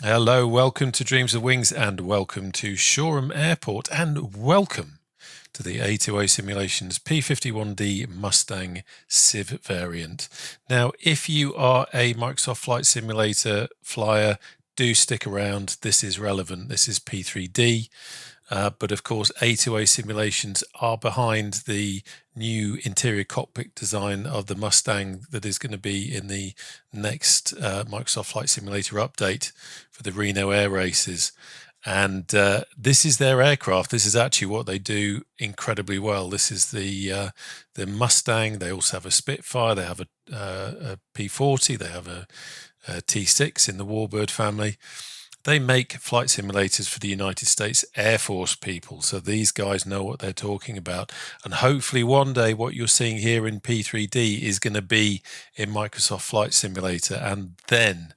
Hello, welcome to Dreams of Wings and welcome to Shoreham Airport and welcome to the A2A Simulations P-51D Mustang Civ variant. Now, if you are a Microsoft Flight Simulator flyer, do stick around. This is relevant. This is P3D. But of course, A2A simulations are behind the new interior cockpit design of the Mustang that is going to be in the next Microsoft Flight Simulator update for the Reno Air Races. And this is their aircraft. This is actually what they do incredibly well. This is the Mustang. They also have a Spitfire. They have a P-40. They have a T6 in the Warbird family. They make flight simulators for the United States Air Force people. So these guys know what they're talking about. And hopefully one day what you're seeing here in P3D is going to be in Microsoft Flight Simulator. And then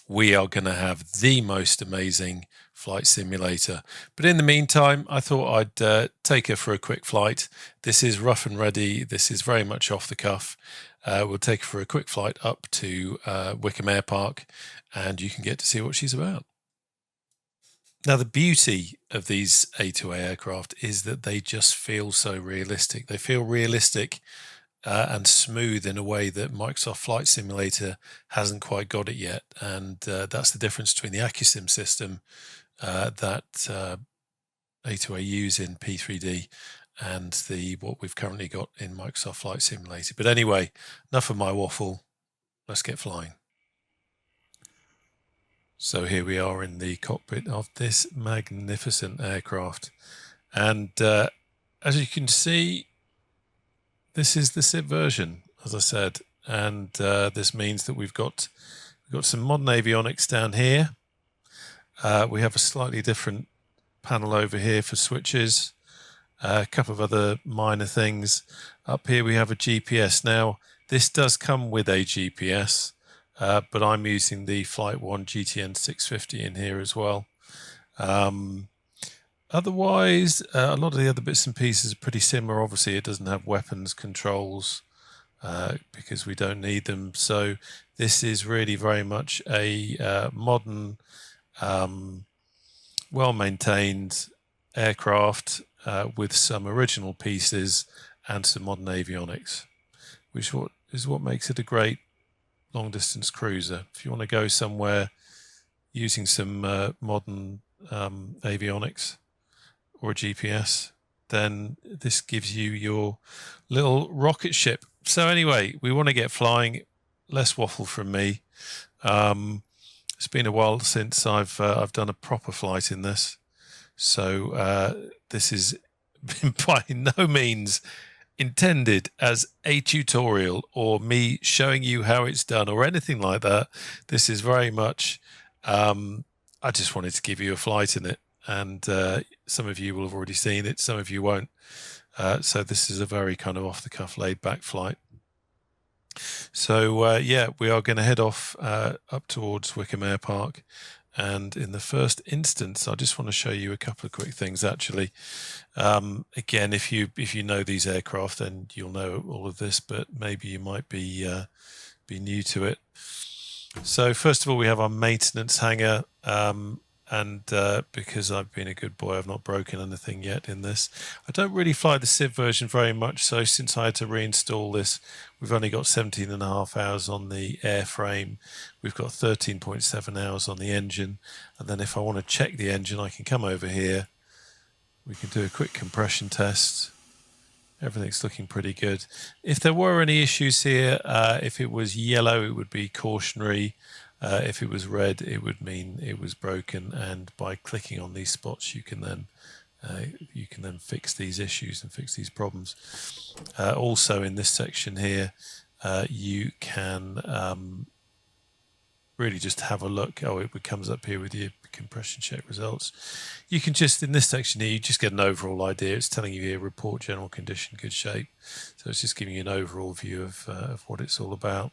we are going to have the most amazing flight simulator. But in the meantime, I thought I'd take her for a quick flight. This is rough and ready. This is very much off the cuff. We'll take her for a quick flight up to Wycombe Air Park and you can get to see what she's about. Now, the beauty of these A2A aircraft is that they just feel so realistic. They feel realistic and smooth in a way that Microsoft Flight Simulator hasn't quite got it yet. And that's the difference between the Accu-sim system that A2A use in P3D and what we've currently got in Microsoft Flight Simulator. But anyway, enough of my waffle. Let's get flying. So here we are in the cockpit of this magnificent aircraft. And as you can see, this is the Civ version, as I said. And this means that we've got some modern avionics down here. We have a slightly different panel over here for switches. A couple of other minor things. Up here we have a GPS. Now, this does come with a GPS. But I'm using the Flight 1 GTN 650 in here as well. Otherwise, a lot of the other bits and pieces are pretty similar. Obviously, it doesn't have weapons controls because we don't need them. So this is really very much a modern, well-maintained aircraft with some original pieces and some modern avionics, which is what makes it a great long distance cruiser. If you want to go somewhere using some modern avionics or a GPS, then this gives you your little rocket ship. So anyway, we want to get flying. Less waffle from me. It's been a while since I've done a proper flight in this, so this is by no means intended as a tutorial or me showing you how it's done or anything like that. This is very much, I just wanted to give you a flight in it, and some of you will have already seen it, some of you won't. So this is a very kind of off-the-cuff, laid-back flight. So yeah, we are going to head off up towards Wycombe Air Park. And in the first instance, I just want to show you a couple of quick things, actually. Again, if you know these aircraft, then you'll know all of this, but maybe you might be new to it. So first of all, we have our maintenance hangar. And because I've been a good boy, I've not broken anything yet in this. I don't really fly the Civ version very much, so since I had to reinstall this, we've only got 17.5 hours on the airframe. We've got 13.7 hours on the engine. And then if I want to check the engine, I can come over here. We can do a quick compression test. Everything's looking pretty good. If there were any issues here, if it was yellow, it would be cautionary. If it was red, it would mean it was broken, and by clicking on these spots, you can then fix these issues and fix these problems. Also, in this section here, you can really just have a look. Oh, it comes up here with your compression check results. You can just, in this section here, you just get an overall idea. It's telling you here, report general condition, good shape. So it's just giving you an overall view of what it's all about.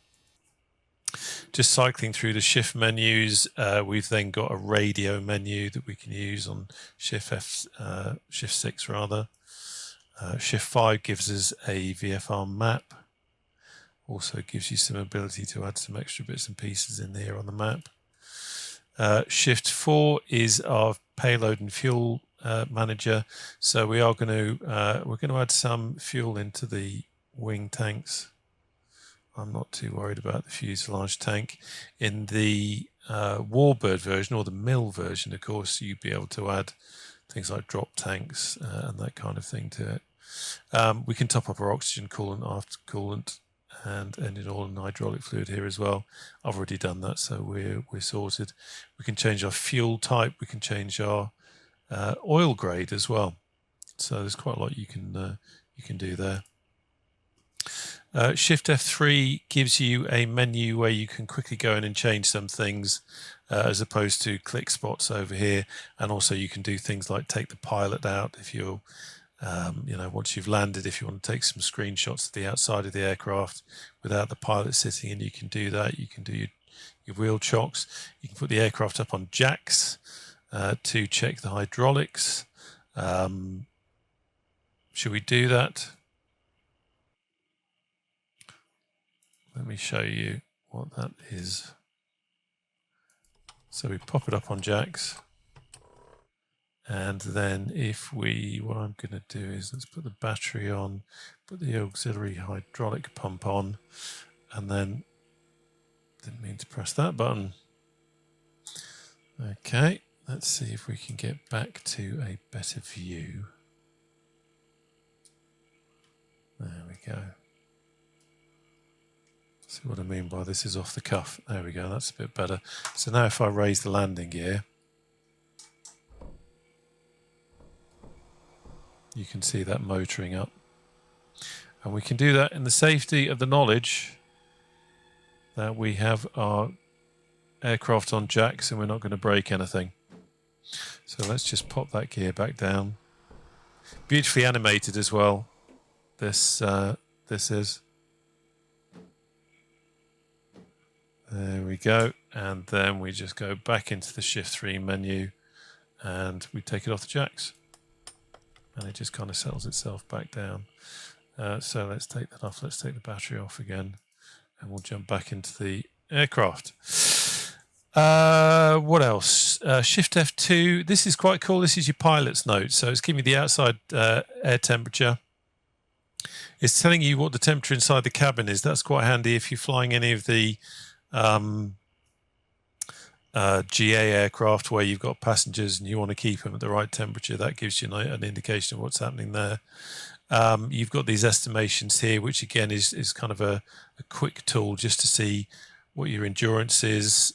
Just cycling through the shift menus, we've then got a radio menu that we can use on shift 6 rather. Shift 5 gives us a VFR map. Also gives you some ability to add some extra bits and pieces in here on the map. Shift 4 is our payload and fuel manager. So we are going to we're going to add some fuel into the wing tanks. I'm not too worried about the fuselage tank. In the warbird version, or the mill version, of course, you'd be able to add things like drop tanks and that kind of thing to it. We can top up our oxygen coolant, after coolant, and engine oil and hydraulic fluid here as well. I've already done that, so we're sorted. We can change our fuel type. We can change our oil grade as well. So there's quite a lot you can do there. Shift F3 gives you a menu where you can quickly go in and change some things as opposed to click spots over here. And also you can do things like take the pilot out if you're, once you've landed, if you want to take some screenshots of the outside of the aircraft without the pilot sitting in, you can do that. You can do your wheel chocks. You can put the aircraft up on jacks to check the hydraulics. Should we do that? Let me show you what that is. So we pop it up on jacks. And then what I'm going to do is let's put the battery on, put the auxiliary hydraulic pump on, and then, didn't mean to press that button. Okay, let's see if we can get back to a better view. There we go. See what I mean by this is off the cuff. There we go, that's a bit better. So now if I raise the landing gear, you can see that motoring up. And we can do that in the safety of the knowledge that we have our aircraft on jacks and we're not going to break anything. So let's just pop that gear back down. Beautifully animated as well. This is. There we go, and then we just go back into the Shift 3 menu and we take it off the jacks. And it just kind of settles itself back down. So let's take that off. Let's take the battery off again and we'll jump back into the aircraft. What else? Shift F2. This is quite cool. This is your pilot's note. So it's giving you the outside air temperature. It's telling you what the temperature inside the cabin is. That's quite handy if you're flying any of the GA aircraft where you've got passengers and you want to keep them at the right temperature. That gives you an indication of what's happening there. You've got these estimations here, which again is kind of a quick tool just to see what your endurance is,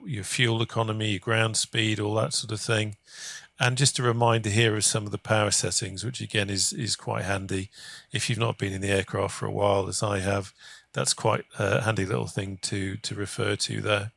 your fuel economy, your ground speed, all that sort of thing. And just a reminder here of some of the power settings, which again is quite handy. If you've not been in the aircraft for a while, as I have, that's quite a handy little thing to refer to there.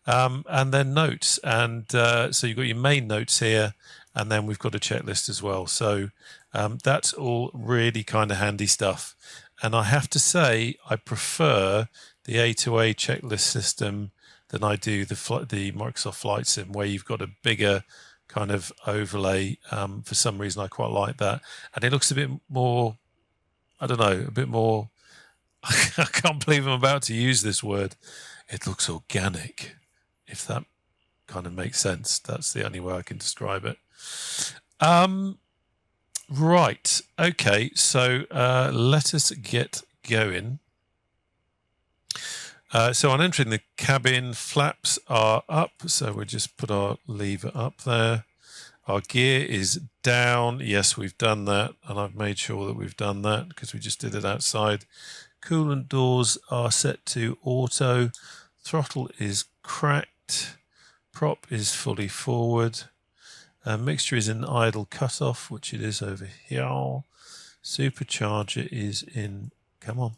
And then notes. And so you've got your main notes here, and then we've got a checklist as well. So that's all really kind of handy stuff. And I have to say, I prefer the A2A checklist system than I do the Microsoft Flight Sim, where you've got a bigger kind of overlay. For some reason, I quite like that. And it looks a bit more, I don't know, a bit more, I can't believe I'm about to use this word. It looks organic, if that kind of makes sense. That's the only way I can describe it. Right. Okay. So let us get going. So on entering the cabin, flaps are up. So we'll just put our lever up there. Our gear is down. Yes, we've done that. And I've made sure that we've done that because we just did it outside. Coolant doors are set to auto. Throttle is cracked. Prop is fully forward. Mixture is in idle cutoff, which it is over here. Supercharger is in, come on.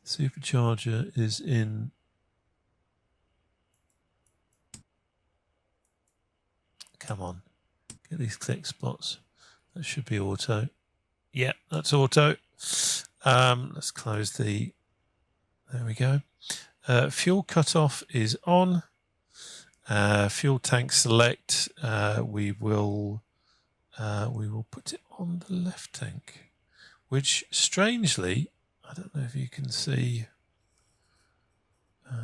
Supercharger is in, come on. Get these click spots. That should be auto. Yeah, that's auto. Let's close the, there we go. Fuel cutoff is on. Fuel tank select. We will put it on the left tank, which strangely, I don't know if you can see.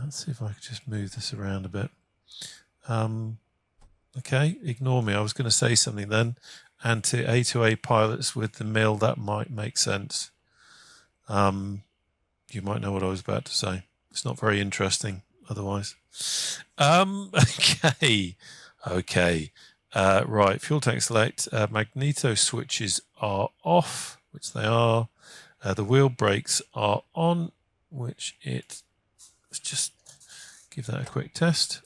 Let's see if I can just move this around a bit. Okay, ignore me. I was going to say something then. And to A2A pilots with the mill, that might make sense. You might know what I was about to say. It's not very interesting otherwise. Okay. Right, fuel tank select. Magneto switches are off, which they are. The wheel brakes are on, which let's just give that a quick test.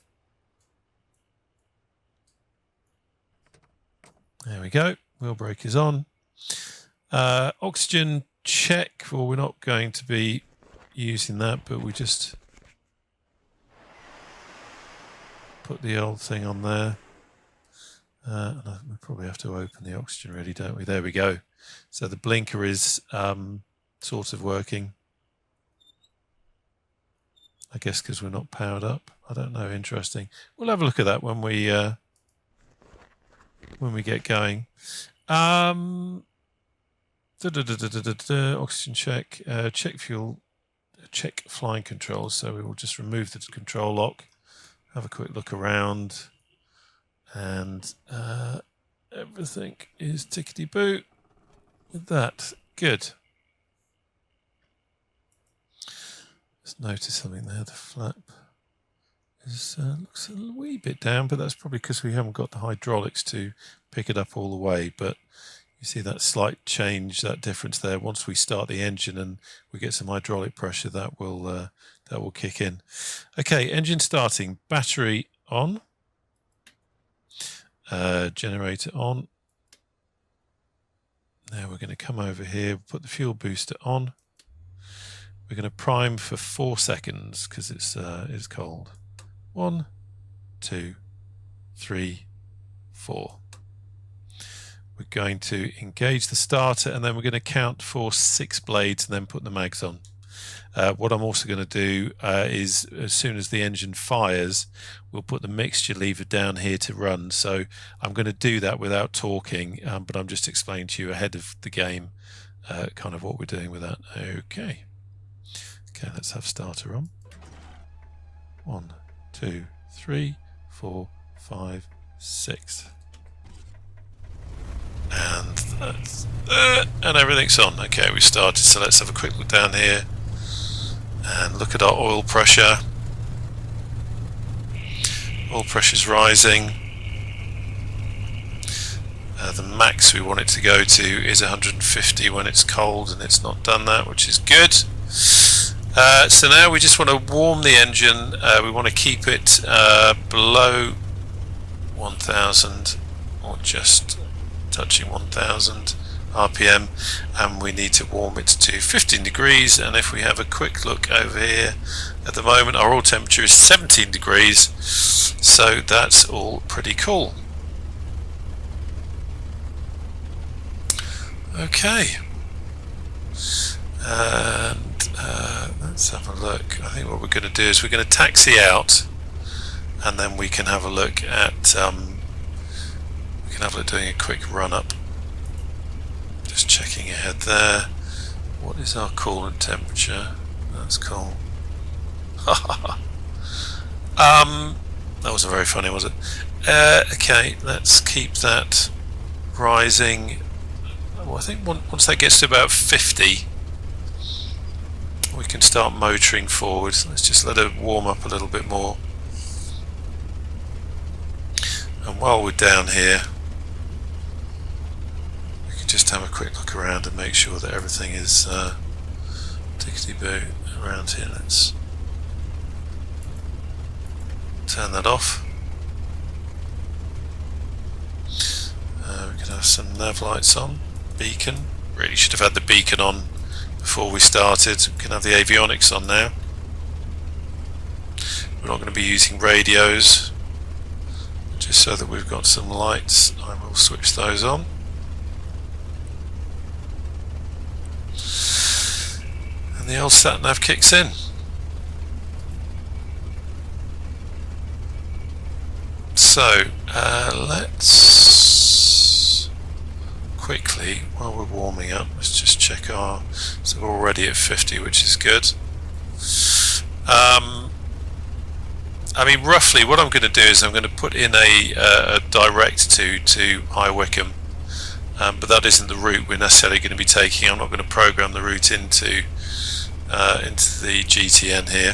There we go. Wheel brake is on. Oxygen check. Well, we're not going to be using that, but we just put the old thing on there. And we probably have to open the oxygen really, don't we? There we go. So the blinker is sort of working. I guess because we're not powered up. I don't know. Interesting. We'll have a look at that when we get going. Oxygen check. Check fuel. Check flying controls. So we will just remove the control lock. Have a quick look around. And everything is tickety-boo with that. Good. Just notice something there. The flap looks a wee bit down, but that's probably because we haven't got the hydraulics to pick it up all the way. But you see that slight change, that difference there. Once we start the engine and we get some hydraulic pressure, that will kick in. Okay, engine starting. Battery on. Generator on. Now we're going to come over here, put the fuel booster on. We're going to prime for 4 seconds because it's cold. 1, 2, 3, 4. We're going to engage the starter and then we're going to count for 6 blades and then put the mags on. What I'm also going to do is as soon as the engine fires, we'll put the mixture lever down here to run. So I'm going to do that without talking, but I'm just explaining to you ahead of the game kind of what we're doing with that. Okay, let's have starter on. 1, 2, 3, 4, 5, 6. And that's and everything's on. Okay, we started, so let's have a quick look down here and look at our oil pressure. Oil pressure's rising. The max we want it to go to is 150 when it's cold, and it's not done that, which is good. So now we just want to warm the engine. We want to keep it below 1000 or just touching 1000 RPM, and we need to warm it to 15 degrees. And if we have a quick look over here, at the moment our oil temperature is 17 degrees, so that's all pretty cool. Okay, and let's have a look. I think what we're going to do is we're going to taxi out, and then we can have a look at doing a quick run up. Just checking ahead there. What is our coolant temperature? That's cool. That wasn't very funny, was it? Okay, let's keep that rising. Well, I think once that gets to about 50, we can start motoring forward. Let's just let it warm up a little bit more. And while we're down here, we can just have a quick look around and make sure that everything is tickety-boo around here. Let's turn that off. We can have some nav lights on. Beacon. Really should have had the beacon on before we started. We can have the avionics on now. We're not going to be using radios. Just so that we've got some lights, I will switch those on. And the old sat nav kicks in. So let's quickly, while we're warming up, let's just check our, so we're already at 50, which is good. I mean, roughly what I'm going to do is I'm going to put in a direct to High Wycombe, but that isn't the route we're necessarily going to be taking. I'm not going to program the route into the GTN here.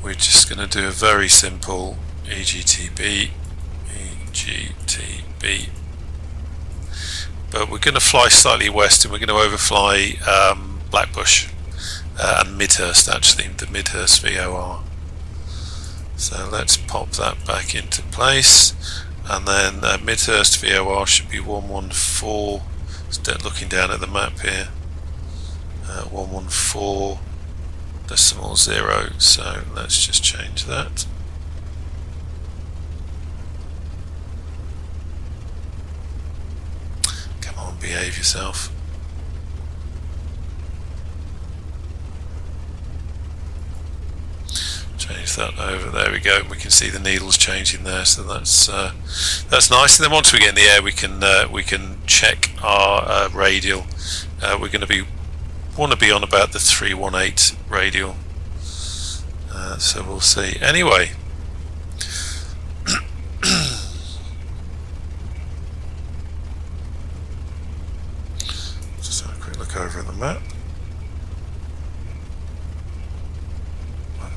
We're just going to do a very simple EGTB, but we're going to fly slightly west, and we're going to overfly Blackbushe and Midhurst, actually, the Midhurst VOR. So let's pop that back into place, and then Midhurst VOR should be 114. Looking down at the map here, 114.0. So let's just change that. Come on, behave yourself. Change that over. There we go. We can see the needles changing there, so that's nice. And then once we get in the air, we can check our radial. We're going to want to be on about the 318 radial. So we'll see. Anyway, just have a quick look over at the map.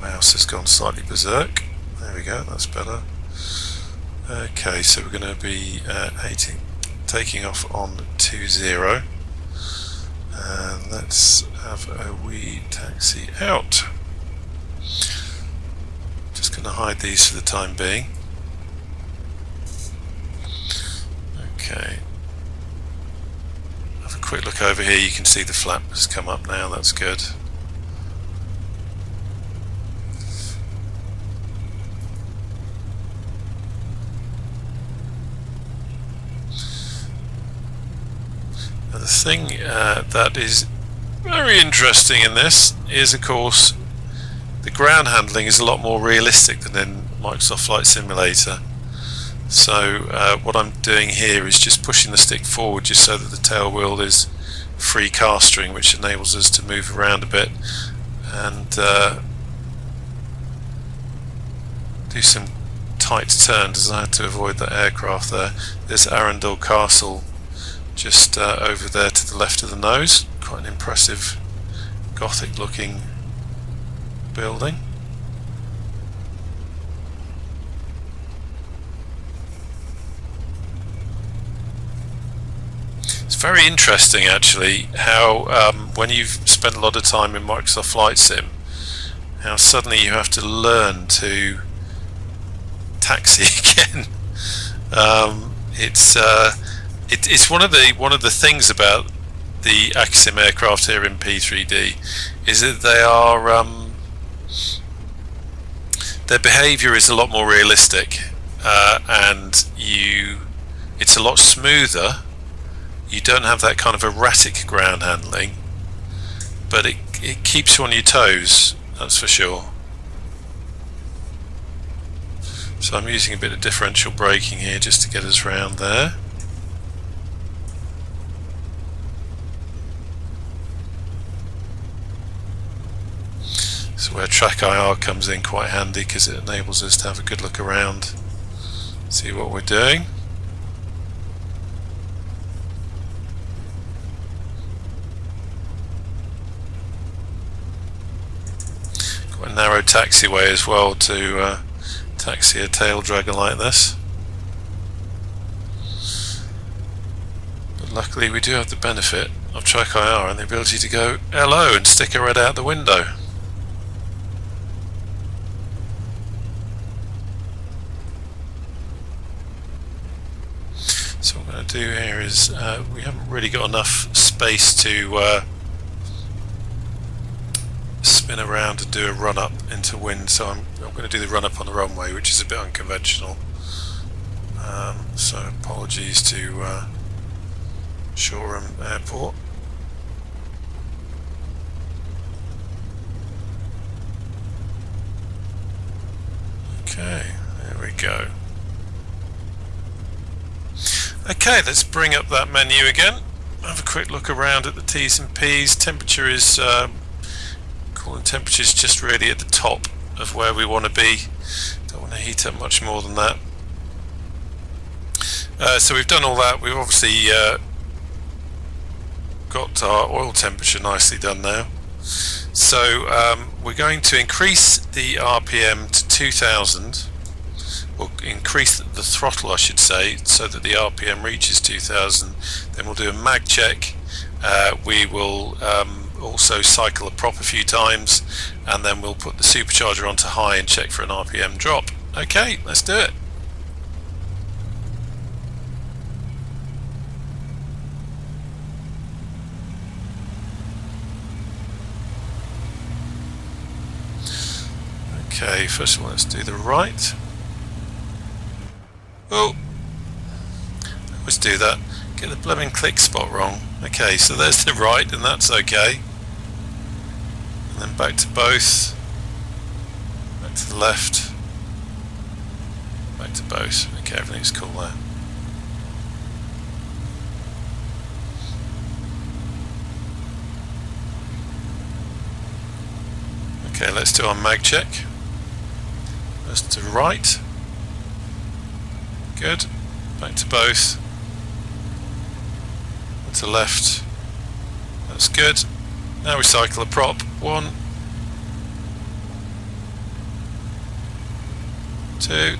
Mouse has gone slightly berserk. There we go, that's better. Okay, so we're going to be taking off on 20, and let's have a wee taxi out. Just going to hide these for the time being. Okay, have a quick look over here. You can see the flap has come up now, that's good. The thing that is very interesting in this is, of course, the ground handling is a lot more realistic than in Microsoft Flight Simulator. So what I'm doing here is just pushing the stick forward just so that the tail wheel is free castering, which enables us to move around a bit and do some tight turns, as I had to avoid that aircraft there. There's Arundel Castle just over there to the left of the nose. Quite an impressive Gothic looking building. It's very interesting actually how when you've spent a lot of time in Microsoft Flight Sim, how suddenly you have to learn to taxi again. It's one of the things about the Accu-sim aircraft here in P3D is that they are their behaviour is a lot more realistic, and it's a lot smoother. You don't have that kind of erratic ground handling, but it keeps you on your toes, that's for sure. So I'm using a bit of differential braking here just to get us round there. So where track IR comes in quite handy, because it enables us to have a good look around, see what we're doing. Quite a narrow taxiway as well to taxi a tail dragger like this. But luckily we do have the benefit of track IR and the ability to go hello and stick a red out the window. So what I'm going to do here is we haven't really got enough space to spin around and do a run up into wind, so I'm going to do the run up on the runway, which is a bit unconventional. So apologies to Shoreham Airport. Okay, there we go. Okay, let's bring up that menu again. Have a quick look around at the T's and P's. Temperature is calling temperature's just really at the top of where we want to be. Don't want to heat up much more than that. So we've done all that. We've obviously got our oil temperature nicely done now. So we're going to increase the RPM to 2000. We'll increase the throttle, I should say, so that the RPM reaches 2000. Then we'll do a mag check. We will also cycle a prop a few times, and then we'll put the supercharger onto high and check for an RPM drop. Okay, let's do it. Okay, first of all, let's do the right. Oh, I always do that. Get the blooming click spot wrong. Okay, so there's the right, and that's okay. And then back to both. Back to the left. Back to both. Okay, everything's cool there. Okay, let's do our mag check. First to right. Good. Back to both. To left. That's good. Now we cycle a prop. 1, 2,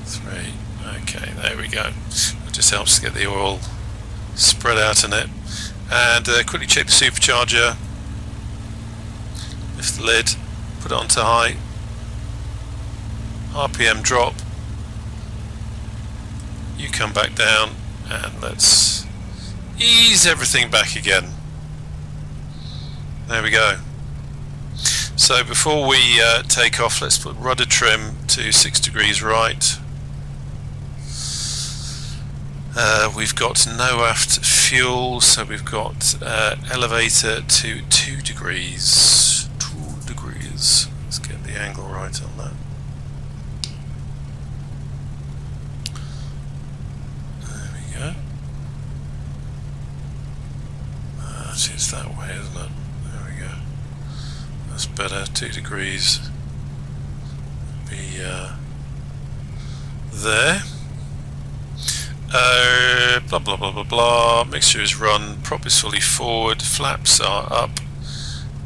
3. Okay, there we go. It just helps to get the oil spread out in it. And quickly check the supercharger. Lift the lid. Put it onto high. RPM drop. You come back down, and let's ease everything back again. There we go. So before we take off, let's put rudder trim to 6 degrees right. We've got no aft fuel, so we've got elevator to 2 degrees. 2 degrees. Let's get the angle right on that. It's that way, isn't it? There we go. That's better. 2 degrees. Be there. Blah blah blah blah blah. Mixture is run. Prop is fully forward. Flaps are up.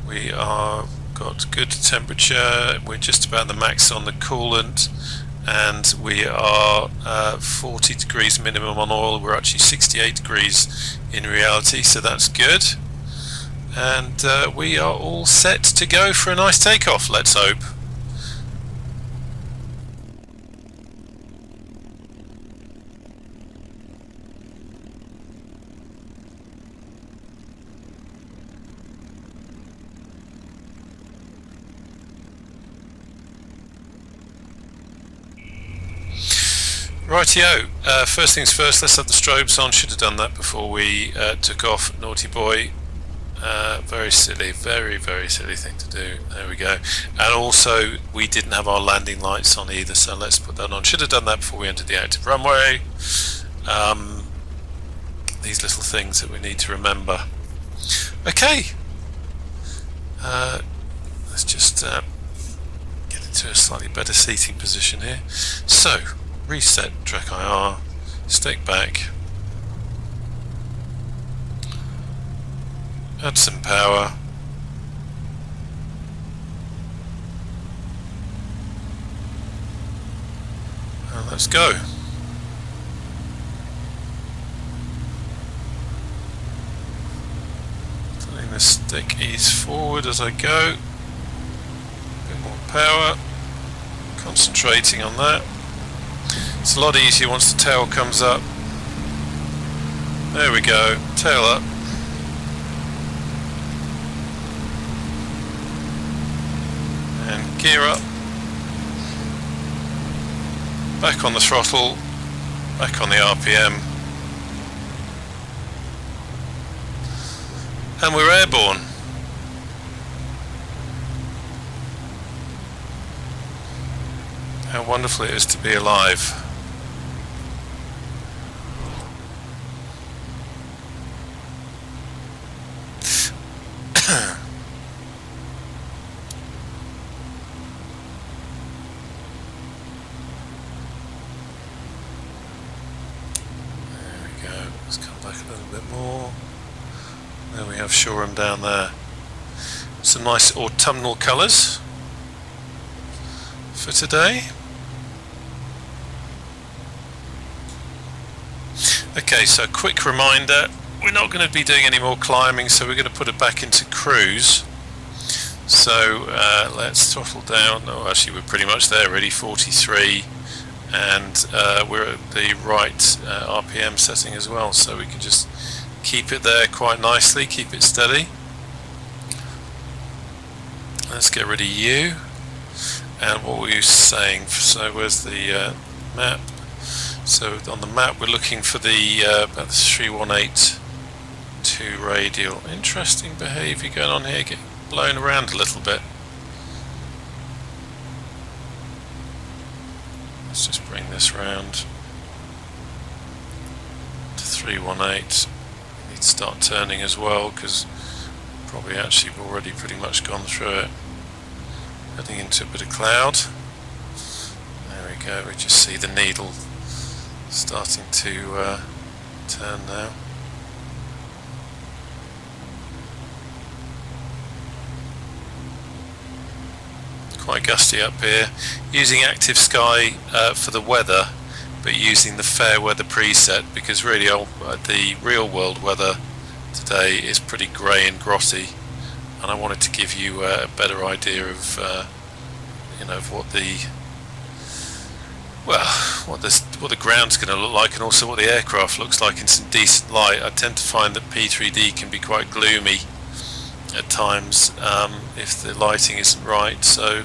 We are got good temperature. We're just about the max on the coolant, and we are 40 degrees minimum on oil. We're actually 68 degrees in reality, so that's good. And we are all set to go for a nice takeoff, let's hope. Rightio, first things first, let's have the strobes on. Should have done that before we took off. Naughty boy. Very silly, very silly thing to do. There we go. And also we didn't have our landing lights on either, so let's put that on. Should have done that before we entered the active runway. These little things that we need to remember. Okay, let's just get into a slightly better seating position here. So reset track IR, stick back, add some power, and let's go. Letting the stick ease forward as I go, a bit more power, concentrating on that. It's a lot easier once the tail comes up. There we go, tail up. And gear up. Back on the throttle, back on the RPM. And we're airborne. How wonderful it is to be alive. Let's come back a little bit more. There we have Shoreham down there. Some nice autumnal colours for today. Okay, so quick reminder, we're not going to be doing any more climbing, so we're going to put it back into cruise. So let's throttle down. Oh, actually we're pretty much there already, 43. And we're at the right RPM setting as well, so we can just keep it there quite nicely, keep it steady. Let's get rid of U. And what were you saying? So where's the map? So on the map we're looking for the about the 3182 radial. Interesting behaviour going on here, getting blown around a little bit. Let's just bring this round to 318. We need to start turning as well, because probably actually we've already pretty much gone through it. Heading into a bit of cloud. There we go, we just see the needle starting to turn now. Quite gusty up here. Using Active Sky for the weather, but using the fair weather preset, because really the real world weather today is pretty grey and grotty, and I wanted to give you a better idea of of what the what the ground's going to look like, and also what the aircraft looks like in some decent light. I tend to find that P3D can be quite gloomy at times if the lighting isn't right, so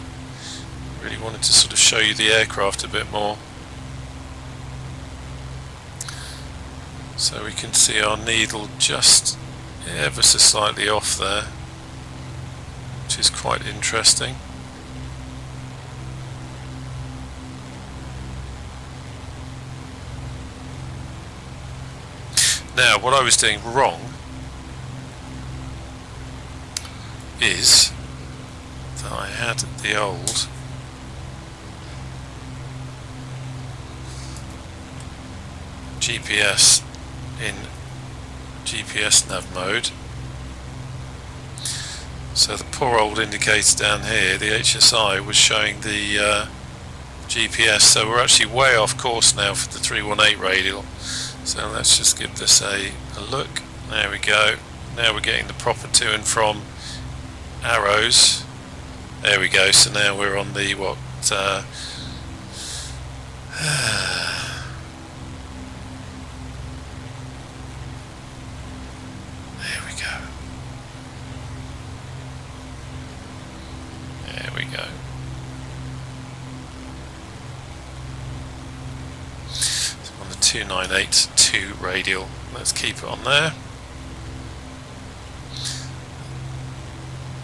really wanted to sort of show you the aircraft a bit more. So we can see our needle just ever so slightly off there, which is quite interesting. Now, what I was doing wrong is that I had the old GPS in GPS nav mode. So the poor old indicator down here, the HSI, was showing the GPS, so we're actually way off course now for the 318 radial. So let's just give this a look. There we go. Now we're getting the proper to and from arrows. There we go. So now we're on the what? There we go. There we go. So on the 2982 radial. Let's keep it on there.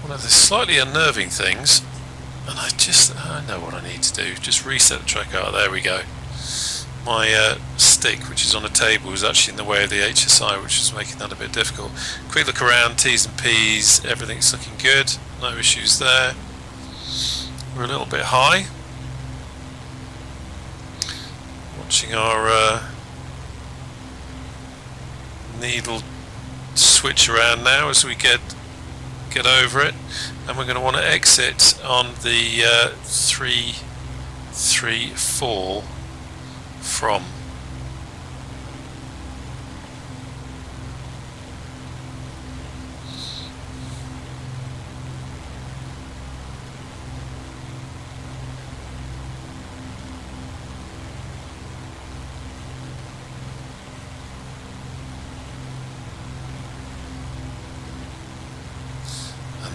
One of the slightly unnerving things, and I know what I need to do, just reset the track out. There we go. My stick, which is on a table, is actually in the way of the HSI, which is making that a bit difficult. Quick look around, T's and P's, everything's looking good, no issues there. We're a little bit high. Watching our needle switch around now as we get over it, and we're going to want to exit on the 334 from.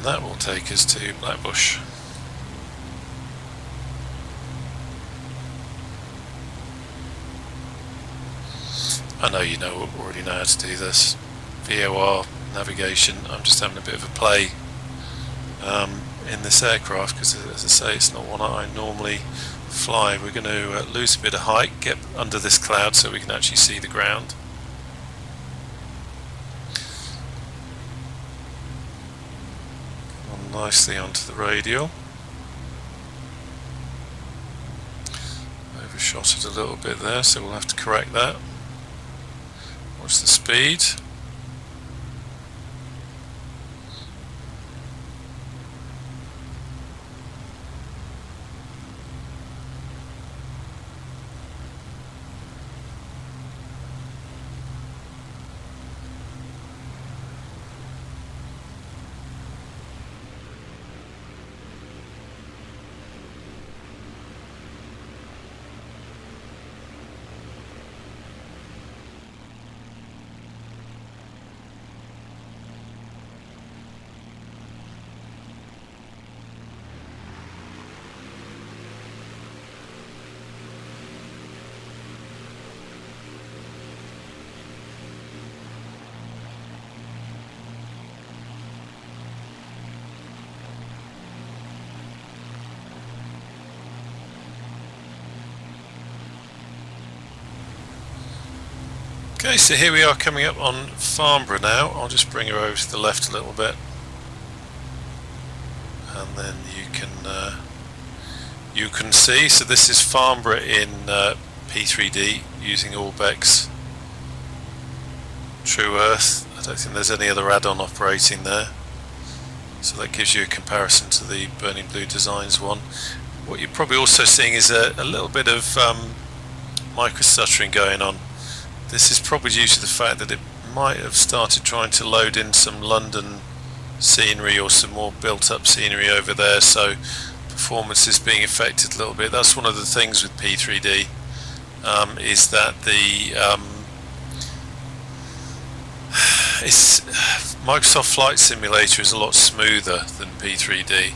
That will take us to Blackbushe. I know you already know how to do this. VOR, navigation. I'm just having a bit of a play in this aircraft because, as I say, it's not one I normally fly. We're going to lose a bit of height, get under this cloud so we can actually see the ground. nicely onto the radial. Overshot it a little bit there, so we'll have to correct that. What's the speed? Okay, so here we are coming up on Farnborough now. I'll just bring her over to the left a little bit, and then you can see. So this is Farnborough in P3D using Orbex True Earth. I don't think there's any other add-on operating there, so that gives you a comparison to the Burning Blue Designs one. What you're probably also seeing is a little bit of micro stuttering going on. This is probably due to the fact that it might have started trying to load in some London scenery or some more built up scenery over there, so performance is being affected a little bit. That's one of the things with P3D, is that the Microsoft Flight Simulator is a lot smoother than P3D,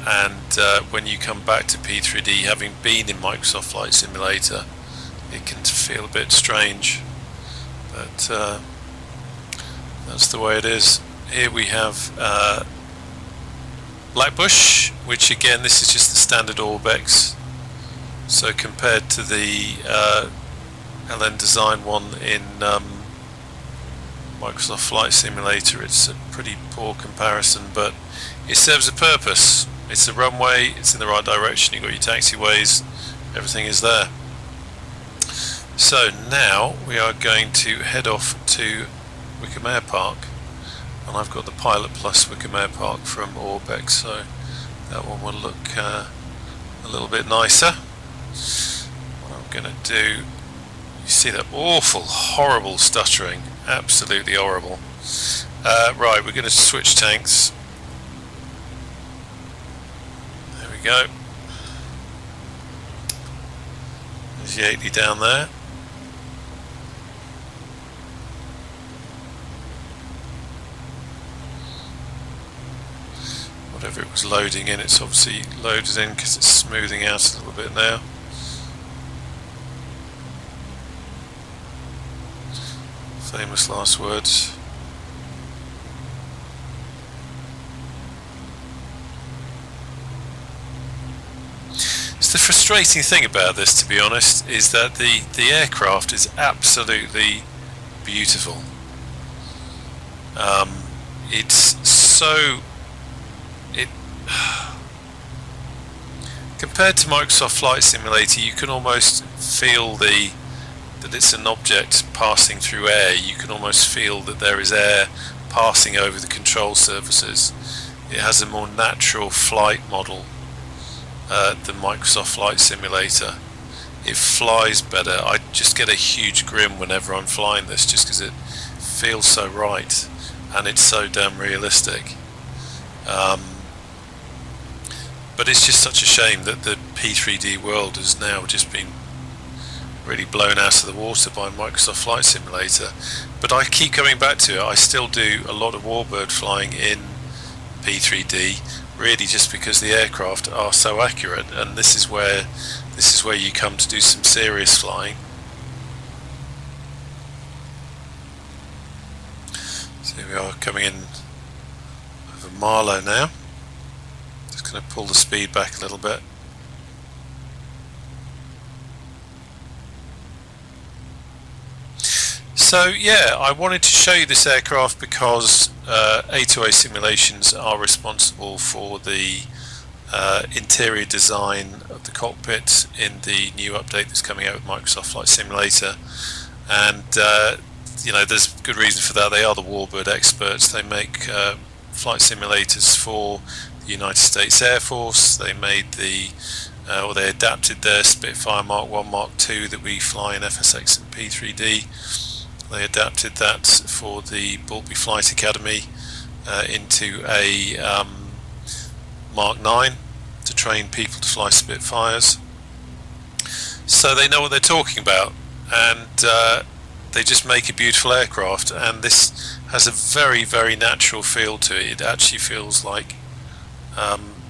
and when you come back to P3D, having been in Microsoft Flight Simulator, it can feel a bit strange, but that's the way it is. Here we have Blackbushe, which again, this is just the standard Orbex, so compared to the LN Design one in Microsoft Flight Simulator, it's a pretty poor comparison, but it serves a purpose. It's a runway, it's in the right direction, you've got your taxiways, everything is there. So now we are going to head off to Wycombe Air Park, and I've got the Pilot Plus Wycombe Air Park from Orbex, so that one will look a little bit nicer. What I'm going to do, you see that awful, horrible stuttering, absolutely horrible. Right, we're going to switch tanks. There we go. There's Yately down there. Whatever it was loading in, it's obviously loaded in because it's smoothing out a little bit now. Famous last words. It's the frustrating thing about this, to be honest, is that the aircraft is absolutely beautiful. It's so... compared to Microsoft Flight Simulator, you can almost feel that it's an object passing through air. You can almost feel that there is air passing over the control surfaces. It has a more natural flight model than Microsoft Flight Simulator. It flies better. I just get a huge grin whenever I'm flying this, just because it feels so right and it's so damn realistic. But it's just such a shame that the P3D world has now just been really blown out of the water by Microsoft Flight Simulator. But I keep coming back to it. I still do a lot of warbird flying in P3D, really just because the aircraft are so accurate, and this is where you come to do some serious flying. So here we are coming in over Marlow now. Just going to pull the speed back a little bit. So yeah, I wanted to show you this aircraft because A2A Simulations are responsible for the interior design of the cockpit in the new update that's coming out with Microsoft Flight Simulator, and you know, there's good reason for that. They are the warbird experts. They make flight simulators for the United States Air Force. They made or they adapted their Spitfire Mark 1, Mark 2 that we fly in FSX and P3D. They adapted that for the Bulby Flight Academy into a Mark 9 to train people to fly Spitfires. So they know what they're talking about, and they just make a beautiful aircraft, and this has a very, very natural feel to it. It actually feels like,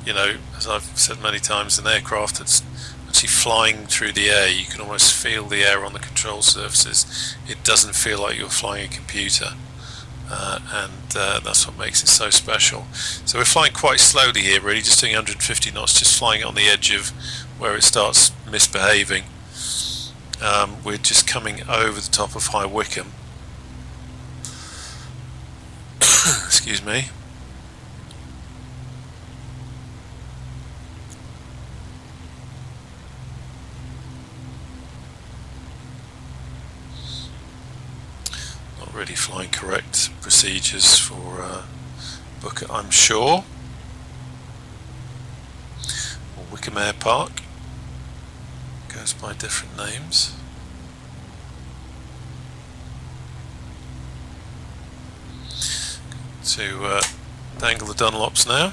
you know, as I've said many times, an aircraft that's actually flying through the air. You can almost feel the air on the control surfaces. It doesn't feel like you're flying a computer, and that's what makes it so special. So we're flying quite slowly here, really, just doing 150 knots, just flying on the edge of where it starts misbehaving. We're just coming over the top of High Wycombe. Excuse me. Not really flying correct procedures for Booker, I'm sure. Or Wycombe Air Park. Goes by different names. To dangle the Dunlops now.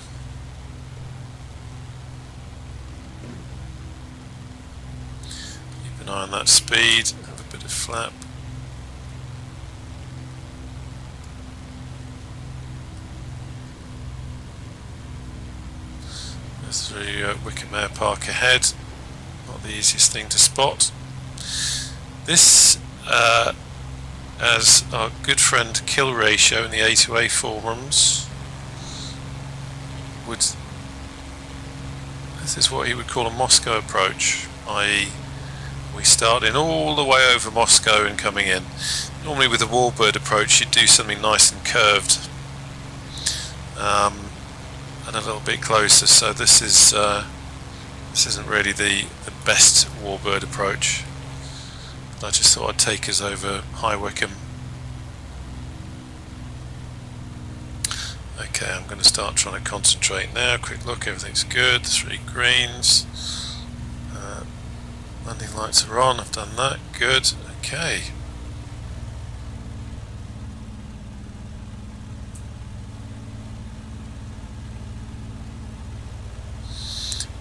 Keep an eye on that speed, have a bit of flap. There's the Wycombe Air Park ahead. Not the easiest thing to spot. This, as our good friend Kill Ratio in the A2A forums this is what he would call a Moscow approach, i.e. we start in all the way over Moscow and coming in. Normally with a warbird approach you'd do something nice and curved and a little bit closer, so this isn't really the best warbird approach. I just thought I'd take us over High Wycombe. Okay, I'm going to start trying to concentrate now. Quick look, everything's good. 3 greens. Landing lights are on, I've done that. Good. Okay.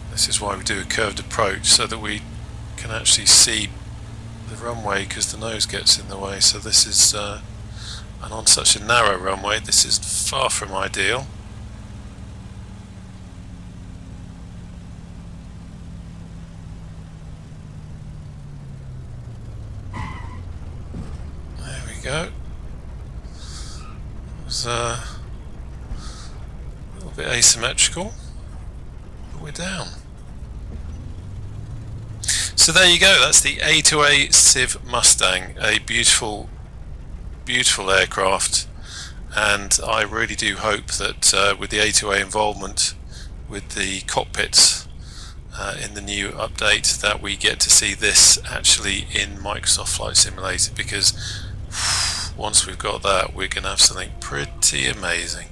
This is why we do a curved approach, so that we can actually see the runway, because the nose gets in the way. So this is and on such a narrow runway this is far from ideal. There we go. It was a little bit asymmetrical, but we're down. So there you go, that's the A2A Civ Mustang, a beautiful, beautiful aircraft, and I really do hope that with the A2A involvement with the cockpits in the new update, that we get to see this actually in Microsoft Flight Simulator, because once we've got that, we're going to have something pretty amazing.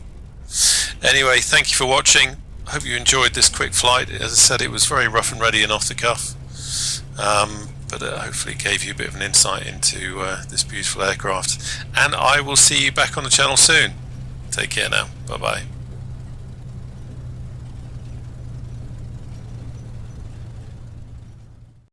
Anyway, thank you for watching. I hope you enjoyed this quick flight. As I said, it was very rough and ready and off the cuff. But hopefully it gave you a bit of an insight into this beautiful aircraft, and I will see you back on the channel soon. Take care now. Bye bye.